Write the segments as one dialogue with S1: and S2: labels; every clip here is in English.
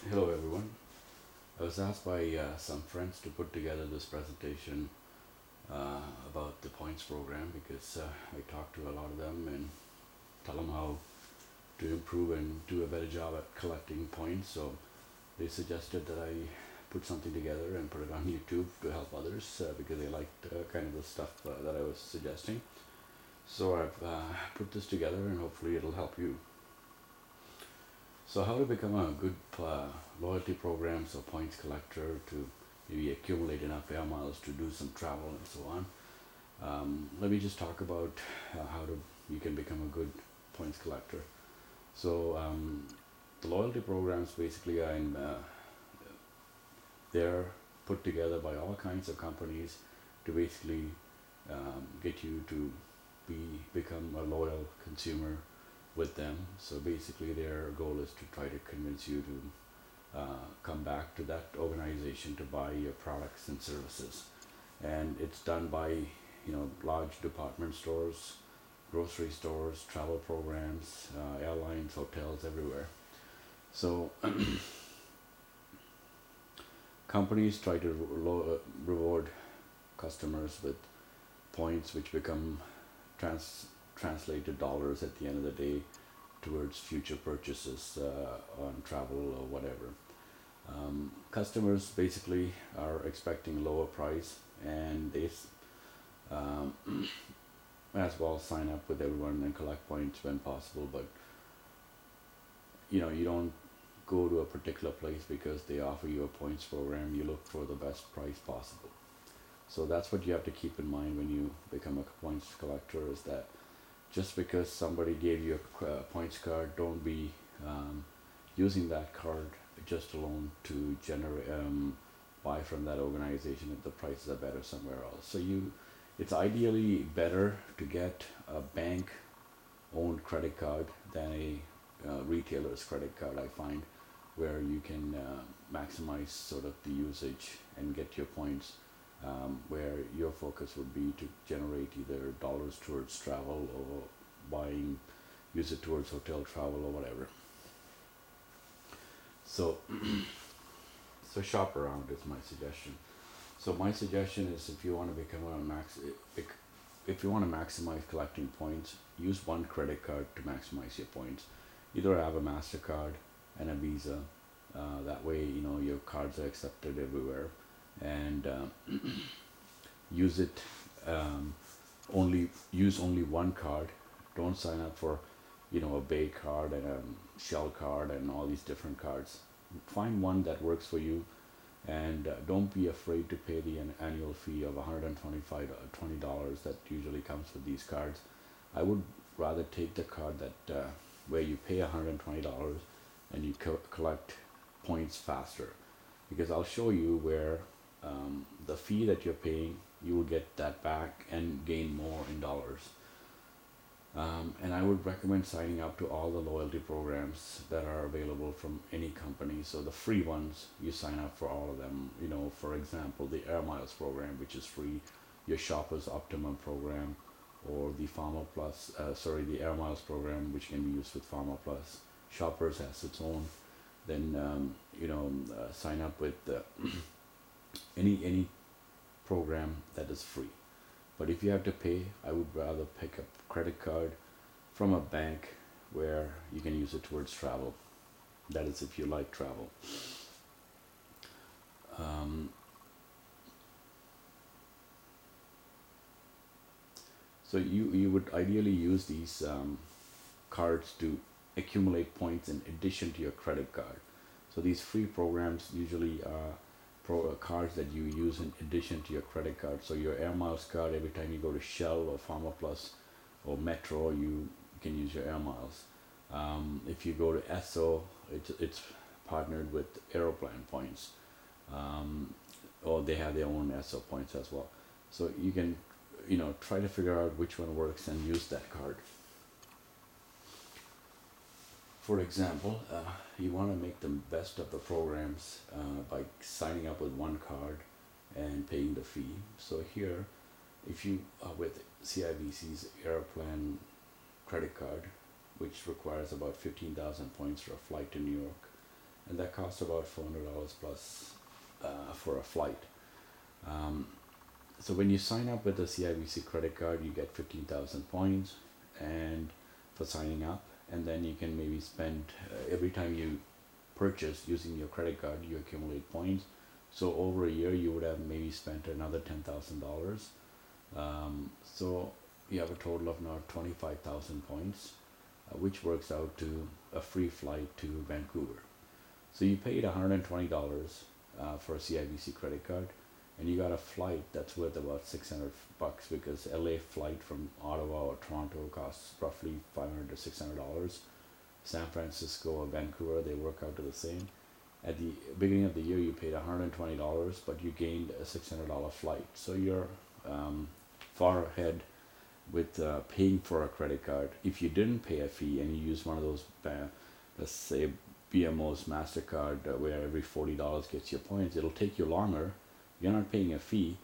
S1: Hello everyone. I was asked by some friends to put together this presentation about the points program because I talked to a lot of them and tell them how to improve and do a better job at collecting points. So they suggested that I put something together and put it on YouTube to help others because they liked kind of the stuff that I was suggesting. So I've put this together and hopefully it'll help you. So how to become a good loyalty program, so points collector to maybe accumulate enough air miles to do some travel and so on. Let me just talk about how to you can become a good points collector. So the loyalty programs basically are they're put together by all kinds of companies to basically get you to become a loyal consumer with them. So basically their goal is to try to convince you to come back to that organization to buy your products and services. And it's done by large department stores, grocery stores, travel programs, airlines, hotels, everywhere. So companies try to reward customers with points which become translated dollars at the end of the day towards future purchases on travel or whatever. Customers basically are expecting lower price and they um, as well sign up with everyone and collect points when possible, but you don't go to a particular place because they offer you a points program. You look for the best price possible. So that's what you have to keep in mind when you become a points collector, is that just because somebody gave you a points card, don't be using that card just alone to generate buy from that organization if the prices are better somewhere else. So it's ideally better to get a bank owned credit card than a retailer's credit card, I find, where you can maximize sort of the usage and get your points, where your focus would be to generate either dollars towards travel or use it towards hotel travel or whatever. So, so shop around is my suggestion. So my suggestion is if you want to become a if you want to maximize collecting points, use one credit card to maximize your points. Either have a MasterCard and a Visa. That way, your cards are accepted everywhere, and use it only one card. Don't sign up for a Bay card and a Shell card and all these different cards. Find one that works for you, and don't be afraid to pay the annual fee of $125 that usually comes with these cards. I would rather take the card that where you pay $120 and you collect points faster, because I'll show you where the fee that you're paying, you will get that back and gain more in dollars. And I would recommend signing up to all the loyalty programs that are available from any company. So the free ones, you sign up for all of them. For example, the Airmiles program, which is free, your Shoppers Optimum program, or the the Airmiles program, which can be used with Pharma Plus. Shoppers has its own. Then sign up with any program that is free. But if you have to pay, I would rather pick a credit card from a bank where you can use it towards travel. That is if you like travel. So you would ideally use these cards to accumulate points in addition to your credit card. So these free programs usually are cards that you use in addition to your credit card. So your Air Miles card, every time you go to Shell or Pharma Plus or Metro, you can use your Air Miles. If you go to Esso, it's partnered with Aeroplan points, or they have their own Esso points as well. So you can try to figure out which one works and use that card. For example, you want to make the best of the programs by signing up with one card and paying the fee. So here, if you are with CIBC's Airplan credit card, which requires about 15,000 points for a flight to New York, and that costs about $400 plus for a flight. Um, so when you sign up with a CIBC credit card, you get 15,000 points, and for signing up, and then you can maybe spend every time you purchase using your credit card, you accumulate points. So over a year, you would have maybe spent another $10,000. So you have a total of now 25,000 points, which works out to a free flight to Vancouver. So you paid $120 for a CIBC credit card, and you got a flight that's worth about $600 because LA flight from Ottawa or Toronto costs roughly $500 to $600. San Francisco or Vancouver, they work out to the same. At the beginning of the year, you paid $120, but you gained a $600 flight. So you're far ahead with paying for a credit card. If you didn't pay a fee and you use one of those, let's say BMO's MasterCard, where every $40 gets you points, it'll take you longer. You're not paying a fee,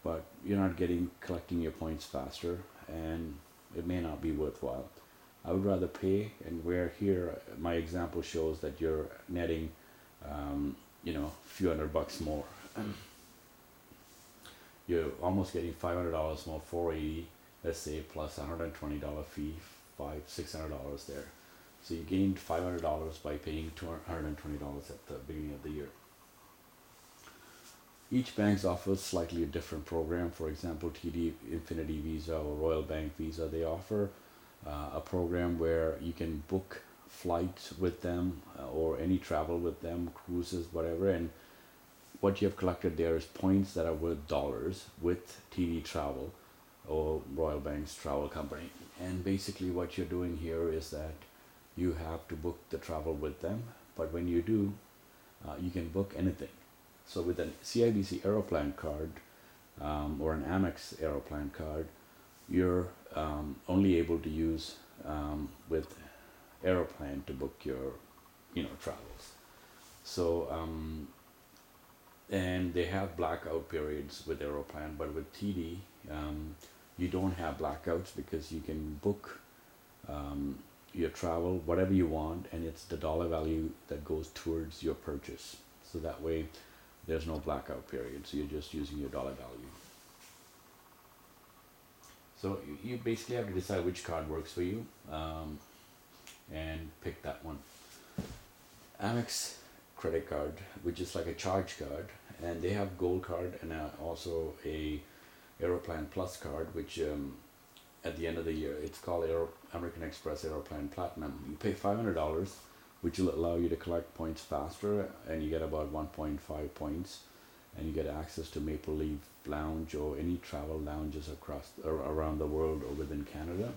S1: but you're not collecting your points faster, and it may not be worthwhile. I would rather pay, and where here my example shows that you're netting, a few $100 more. You're almost getting $500 more, 480, let's say, plus $120 fee, $600 there. So you gained $500 by paying $220 at the beginning of the year. Each bank offers slightly a different program. For example, TD Infinity Visa or Royal Bank Visa, they offer a program where you can book flights with them or any travel with them, cruises, whatever, and what you have collected there is points that are worth dollars with TD Travel or Royal Bank's travel company. And basically what you're doing here is that you have to book the travel with them, but when you do, you can book anything. So with a CIBC Aeroplan card or an Amex Aeroplan card, you're only able to use with Aeroplan to book your travels. So and they have blackout periods with Aeroplan, but with TD you don't have blackouts because you can book your travel whatever you want, and it's the dollar value that goes towards your purchase. So that way there's no blackout period, so you're just using your dollar value. So you basically have to decide which card works for you and pick that one. Amex credit card, which is like a charge card, and they have gold card and also a Aeroplan Plus card, which at the end of the year, it's called American Express Aeroplan Platinum. You pay $500, which will allow you to collect points faster, and you get about 1.5 points, and you get access to Maple Leaf Lounge or any travel lounges around the world or within Canada.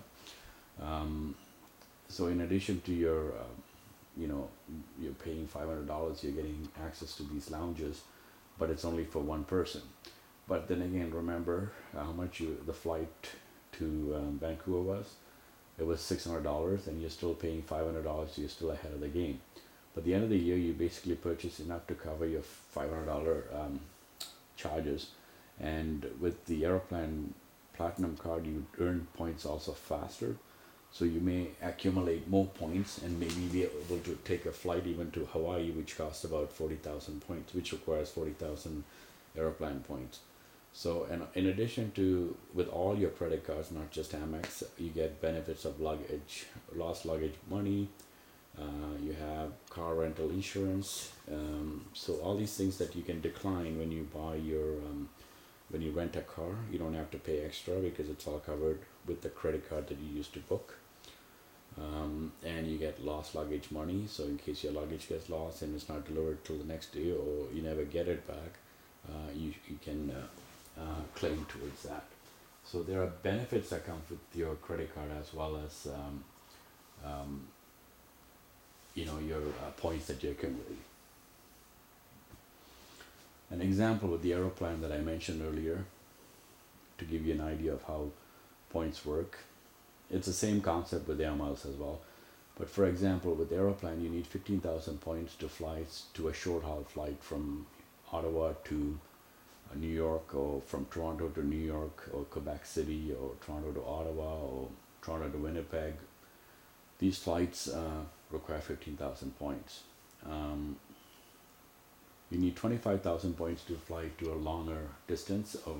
S1: So in addition to your, you're paying $500, you're getting access to these lounges, but it's only for one person. But then again, remember how much the flight to Vancouver was? It was $600, and you're still paying $500, so you're still ahead of the game. But at the end of the year, you basically purchase enough to cover your $500 charges. And with the Aeroplan Platinum card, you earn points also faster. So you may accumulate more points and maybe be able to take a flight even to Hawaii, which costs about 40,000 points, which requires 40,000 Aeroplan points. So, and in addition to, with all your credit cards, not just Amex, you get benefits of luggage, lost luggage money, you have car rental insurance, so all these things that you can decline when you buy your, when you rent a car, you don't have to pay extra because it's all covered with the credit card that you used to book. And you get lost luggage money, so in case your luggage gets lost and it's not delivered till the next day or you never get it back, you can claim towards that. So there are benefits that come with your credit card as well as your points that you accumulate. An example with the Aeroplan that I mentioned earlier, to give you an idea of how points work. It's the same concept with Airmiles as well. But for example, with Aeroplan, you need 15,000 points to fly to a short haul flight from Ottawa to New York, or from Toronto to New York, or Quebec City, or Toronto to Ottawa, or Toronto to Winnipeg. These flights require 15,000 points. You need 25,000 points to fly to a longer distance or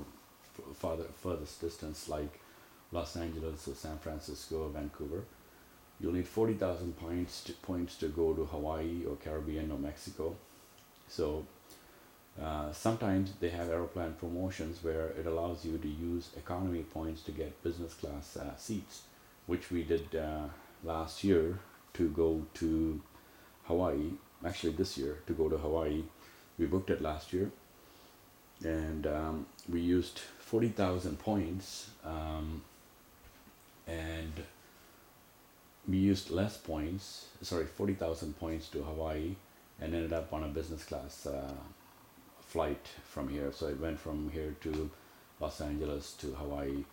S1: furthest distance like Los Angeles or San Francisco or Vancouver. You'll need 40,000 points to go to Hawaii or Caribbean or Mexico. So sometimes they have Aeroplan promotions where it allows you to use economy points to get business class seats, which we did last year to go to Hawaii. Actually, this year to go to Hawaii, we booked it last year, and we used 40,000 points, and we used less points. Sorry, 40,000 points to Hawaii, and ended up on a business class flight from here. So it went from here to Los Angeles to Hawaii,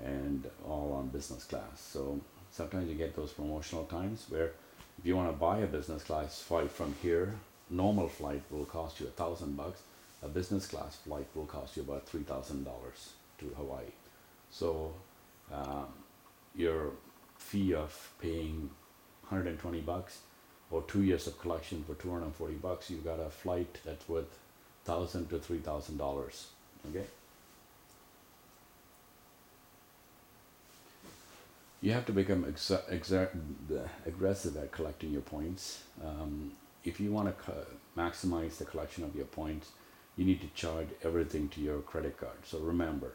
S1: and all on business class. So sometimes you get those promotional times where if you want to buy a business class flight from here, normal flight will cost you $1,000. A business class flight will cost you about $3,000 to Hawaii. So your fee of paying $120 or 2 years of collection for $240, you got a flight that's worth $1,000 to $3,000. Okay. You have to become aggressive at collecting your points. If you want to maximize the collection of your points, you need to charge everything to your credit card. So remember,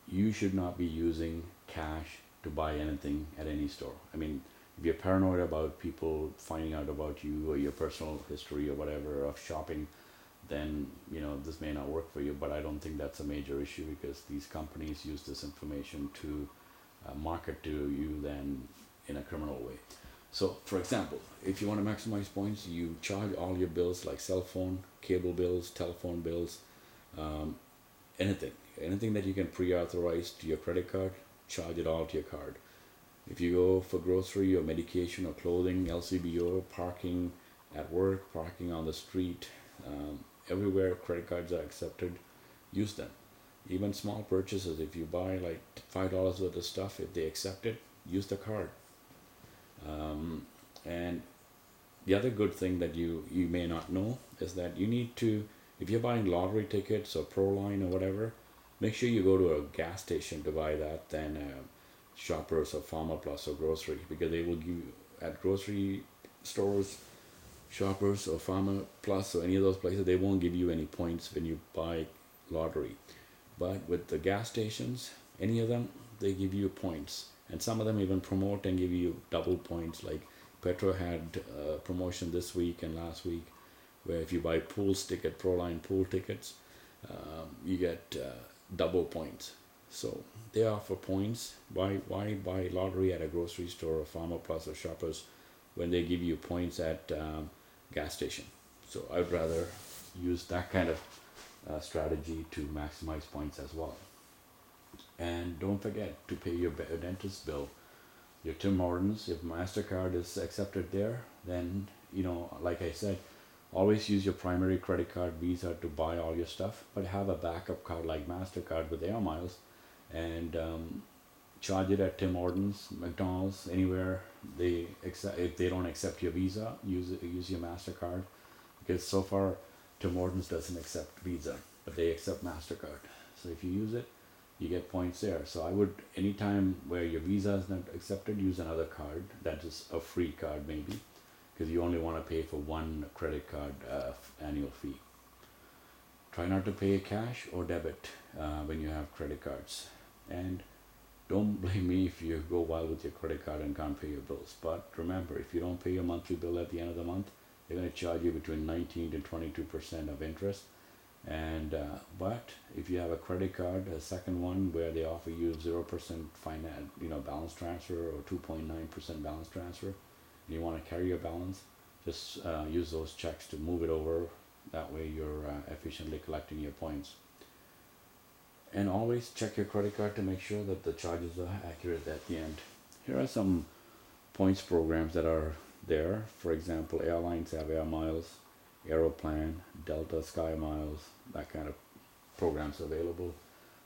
S1: you should not be using cash to buy anything at any store. I mean, if you're paranoid about people finding out about you or your personal history or whatever of shopping, then this may not work for you. But I don't think that's a major issue, because these companies use this information to market to you then in a criminal way. So for example, if you want to maximize points, you charge all your bills like cell phone, cable bills, telephone bills, anything that you can pre-authorize to your credit card, charge it all to your card. If you go for grocery or medication or clothing, LCBO, parking at work, parking on the street, everywhere credit cards are accepted, use them. Even small purchases, if you buy like $5 worth of stuff, if they accept it, use the card. And the other good thing that you may not know is that you need to, if you're buying lottery tickets or Proline or whatever, make sure you go to a gas station to buy that than Shoppers or Pharma Plus or grocery, because they will give you at grocery stores, Shoppers or Pharma Plus or any of those places, they won't give you any points when you buy lottery. But with the gas stations, any of them, they give you points. And some of them even promote and give you double points. Like Petro had a promotion this week and last week, where if you buy Proline pool tickets, you get double points. So they offer points. Why buy lottery at a grocery store or Pharma Plus or Shoppers when they give you points at gas station? So I'd rather use that kind of strategy to maximize points as well. And don't forget to pay your dentist bill, your Tim Hortons. If MasterCard is accepted there, then like I said, always use your primary credit card, Visa, to buy all your stuff, but have a backup card like MasterCard with Airmiles, and charge it at Tim Hortons, McDonald's, anywhere they accept. If they don't accept your Visa, use your MasterCard, because so far Tim Hortons doesn't accept Visa, but they accept MasterCard. So if you use it, you get points there. So I would, anytime where your Visa is not accepted, use another card that is a free card maybe, because you only want to pay for one credit card annual fee. Try not to pay cash or debit when you have credit cards. And don't blame me if you go wild with your credit card and can't pay your bills. But remember, if you don't pay your monthly bill at the end of the month, they're going to charge you between 19 to 22% of interest. And but if you have a credit card, a second one where they offer you 0% balance transfer or 2.9% balance transfer, and you want to carry your balance, just use those checks to move it over. That way you're efficiently collecting your points. And always check your credit card to make sure that the charges are accurate at the end. Here are some points programs that are there. For example, airlines have Airmiles, Aeroplan, Delta, Skymiles, that kind of programs available.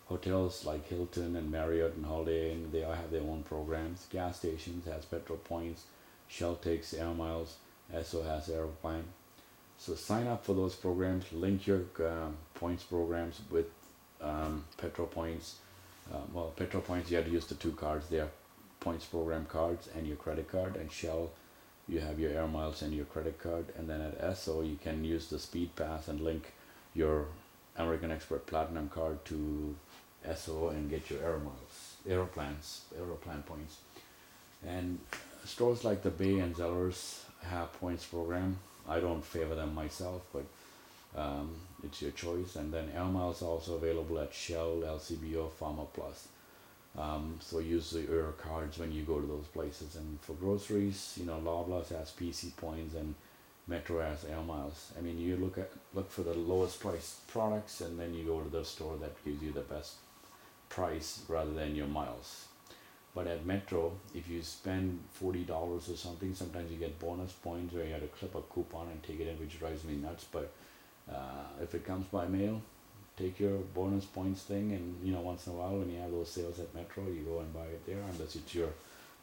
S1: Hotels like Hilton and Marriott and Holiday Inn, they all have their own programs. Gas stations has petrol points. Shell takes Airmiles, Esso has Aeroplan. So sign up for those programs. Link your points programs with petrol points. Petrol points, you have to use the two cards. They are points program cards and your credit card. And Shell, you have your Air Miles and your credit card. And then at Esso, you can use the Speed Pass and link your American Expert Platinum card to Esso and get your Air Miles, Aeroplan points. And stores like the Bay and Zellers have points program. I don't favor them myself, but it's your choice. And then Airmiles also available at Shell, LCBO, Pharma Plus. So use your cards when you go to those places. And for groceries, Loblaws has PC points and Metro has Airmiles. I mean, you look for the lowest price products, and then you go to the store that gives you the best price rather than your miles. But at Metro, if you spend $40 or something, sometimes you get bonus points where you have to clip a coupon and take it in, which drives me nuts. But if it comes by mail, take your bonus points thing, and once in a while when you have those sales at Metro, you go and buy it there, unless it's your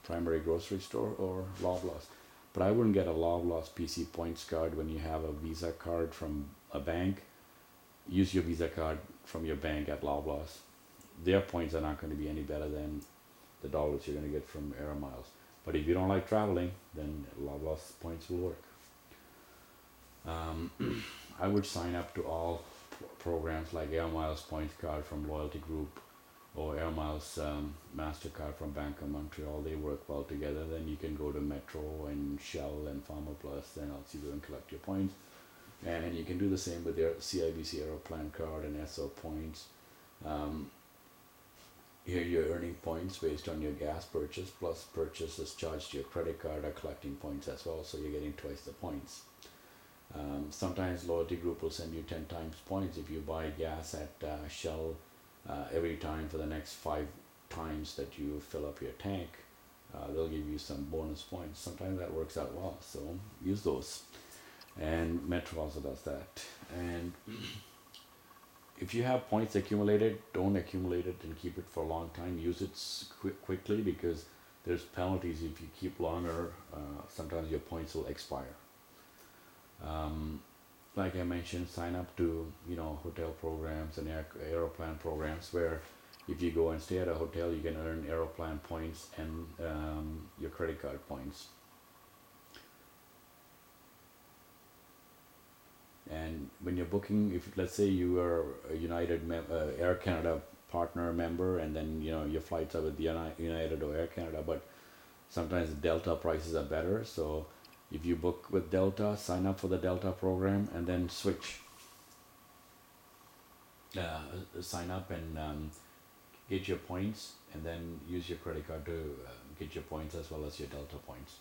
S1: primary grocery store or Loblaws. But I wouldn't get a Loblaws PC points card when you have a Visa card from a bank. Use your Visa card from your bank at Loblaws. Their points are not going to be any better than the dollars you're going to get from Air Miles. But if you don't like traveling, then Loblaws points will work. I would sign up to all programs like Air Miles points card from Loyalty Group or Air Miles MasterCard from Bank of Montreal. They work well together. Then you can go to Metro and Shell and Pharma Plus and LCBO and collect your points. And you can do the same with your CIBC Aeroplan card and SO points. Here you're earning points based on your gas purchase, plus purchases charged to your credit card are collecting points as well, so you're getting twice the points. Sometimes Loyalty Group will send you 10 times points if you buy gas at Shell every time for the next 5 times that you fill up your tank. They'll give you some bonus points. Sometimes that works out well, so use those. And Metro also does that. And if you have points accumulated, don't accumulate it and keep it for a long time. Use it quickly, because there's penalties if you keep longer. Sometimes your points will expire. Like I mentioned, sign up to hotel programs and Aeroplan programs, where if you go and stay at a hotel, you can earn Aeroplan points and your credit card points. And when you're booking, if let's say you are a Air Canada partner member, and then your flights are with United or Air Canada, but sometimes Delta prices are better. So if you book with Delta, sign up for the Delta program and then switch. Sign up and get your points, and then use your credit card to get your points as well as your Delta points.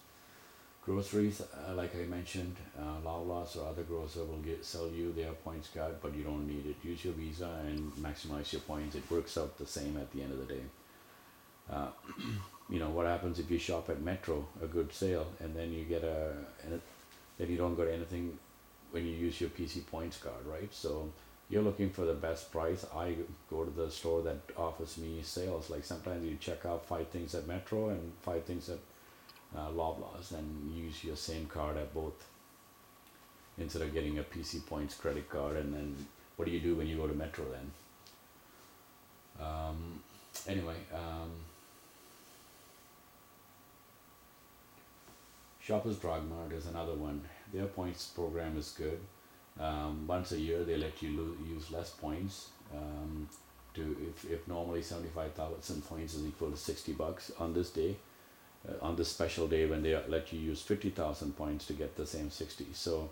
S1: Groceries, like I mentioned, Loblaws or other grocer will sell you their points card, but you don't need it. Use your Visa and maximize your points. It works out the same at the end of the day. What happens if you shop at Metro, a good sale, and then you get then you don't get anything when you use your PC points card, right? So you're looking for the best price. I go to the store that offers me sales. Like sometimes you check out 5 things at Metro and 5 things at Loblaws, and use your same card at both, instead of getting a PC points credit card. And then what do you do when you go to Metro then? Shoppers Drug Mart is another one. Their points program is good. Once a year they let you use less points. If normally 75,000 points is equal to $60 on this day, on this special day when they let you use 50,000 points to get the same 60. So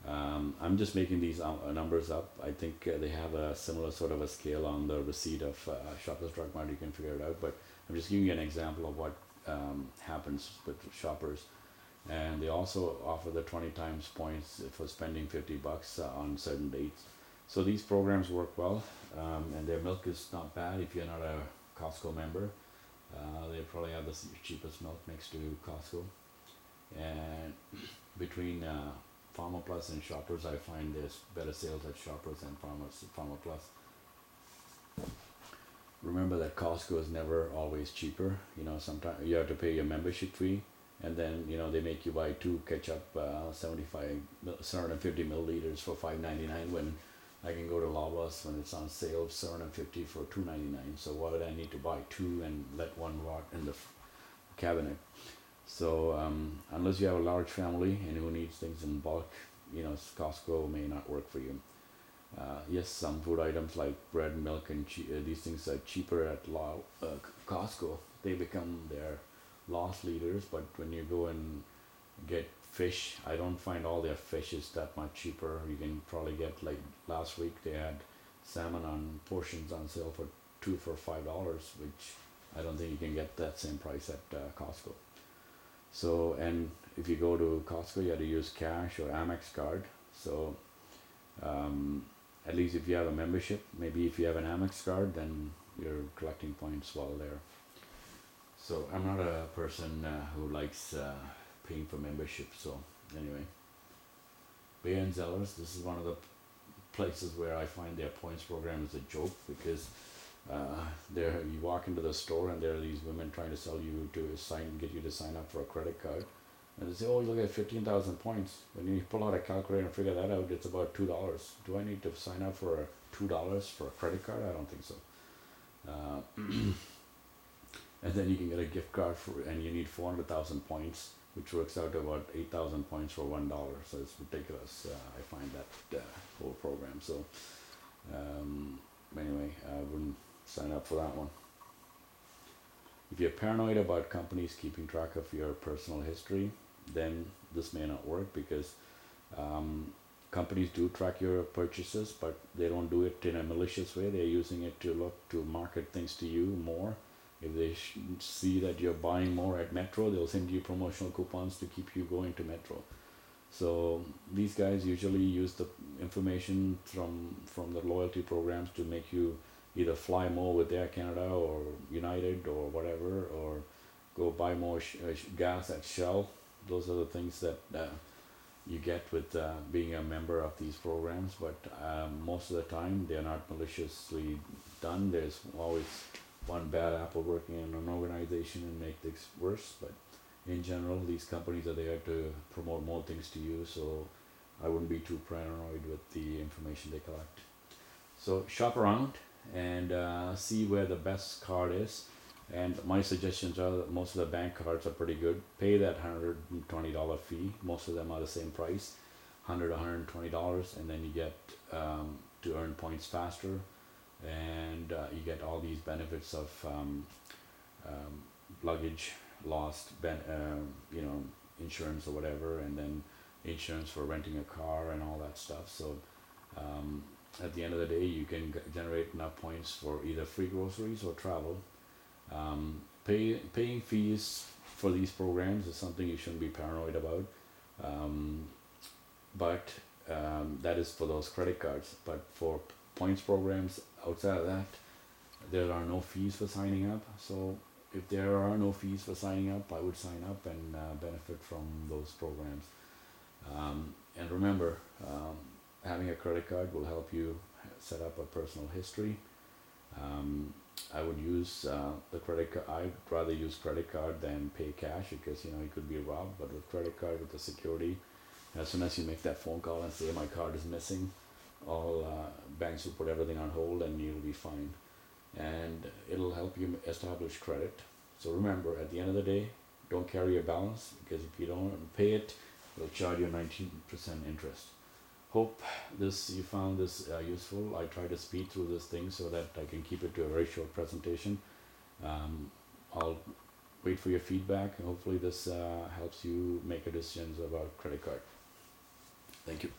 S1: I'm just making these numbers up. I think they have a similar sort of a scale on the receipt of Shoppers Drug Mart. You can figure it out, but I'm just giving you an example of what happens with shoppers. And they also offer the 20 times points for spending $50 on certain dates. So these programs work well, and their milk is not bad if you're not a Costco member. They probably have the cheapest milk next to Costco. And between Pharma Plus and Shoppers, I find there's better sales at Shoppers than Pharma Plus. Remember that Costco is never always cheaper. Sometimes you have to pay your membership fee, and then they make you buy two ketchup 750 milliliters for $5.99 when I can go to Lava's when it's on sale 750 for $2.99. So why would I need to buy two and let one rot in the cabinet? So unless you have a large family and who needs things in bulk, Costco may not work for you. Yes, some food items like bread, milk, and these things are cheaper at Costco. They become their loss leaders, but when you go and get fish, I don't find all their fish is that much cheaper. You can probably get, like last week they had salmon on portions on sale for two for $5, which I don't think you can get that same price at Costco. So, and if you go to Costco, you have to use cash or Amex card. So at least if you have a membership, maybe if you have an Amex card, then you're collecting points while there. So I'm not a person who likes paying for membership. So anyway, Bay and Zellers, this is one of the places where I find their points program is a joke, because there you walk into the store and there are these women trying to sell you to get you to sign up for a credit card, and they say, oh, look at 15,000 points. When you pull out a calculator and figure that out, it's about $2. Do I need to sign up for $2 for a credit card? I don't think so. And then you can get a gift card and you need 400,000 points, which works out to about 8,000 points for $1. So it's ridiculous. I find that whole program. So anyway, I wouldn't sign up for that one. If you're paranoid about companies keeping track of your personal history, then this may not work, because companies do track your purchases, but they don't do it in a malicious way. They're using it to market things to you more. If they see that you're buying more at Metro, they'll send you promotional coupons to keep you going to Metro. So these guys usually use the information from the loyalty programs to make you either fly more with Air Canada or United or whatever, or go buy more gas at Shell. Those are the things that you get with being a member of these programs. But most of the time, they're not maliciously done. There's always one bad apple working in an organization and make things worse. But in general, these companies are there to promote more things to you. So I wouldn't be too paranoid with the information they collect. So shop around and see where the best card is. And my suggestions are that most of the bank cards are pretty good. Pay that $120 fee. Most of them are the same price, $100, $120, and then you get to earn points faster, and you get all these benefits of luggage lost, insurance or whatever, and then insurance for renting a car and all that stuff. So at the end of the day, you can generate enough points for either free groceries or travel. Paying fees for these programs is something you shouldn't be paranoid about, but that is for those credit cards. But for points programs outside of that, there are no fees for signing up. So if there are no fees for signing up, I would sign up and benefit from those programs. And remember, having a credit card will help you set up a personal history. I would use the credit card. I'd rather use credit card than pay cash, because you could be robbed. But with credit card, with the security, as soon as you make that phone call and say my card is missing, all banks will put everything on hold and you'll be fine. And it'll help you establish credit. So remember, at the end of the day, don't carry a balance, because if you don't pay it, they'll charge you 19% interest. Hope you found this useful. I try to speed through this thing so that I can keep it to a very short presentation. I'll wait for your feedback, and hopefully this helps you make a decision about credit card. Thank you.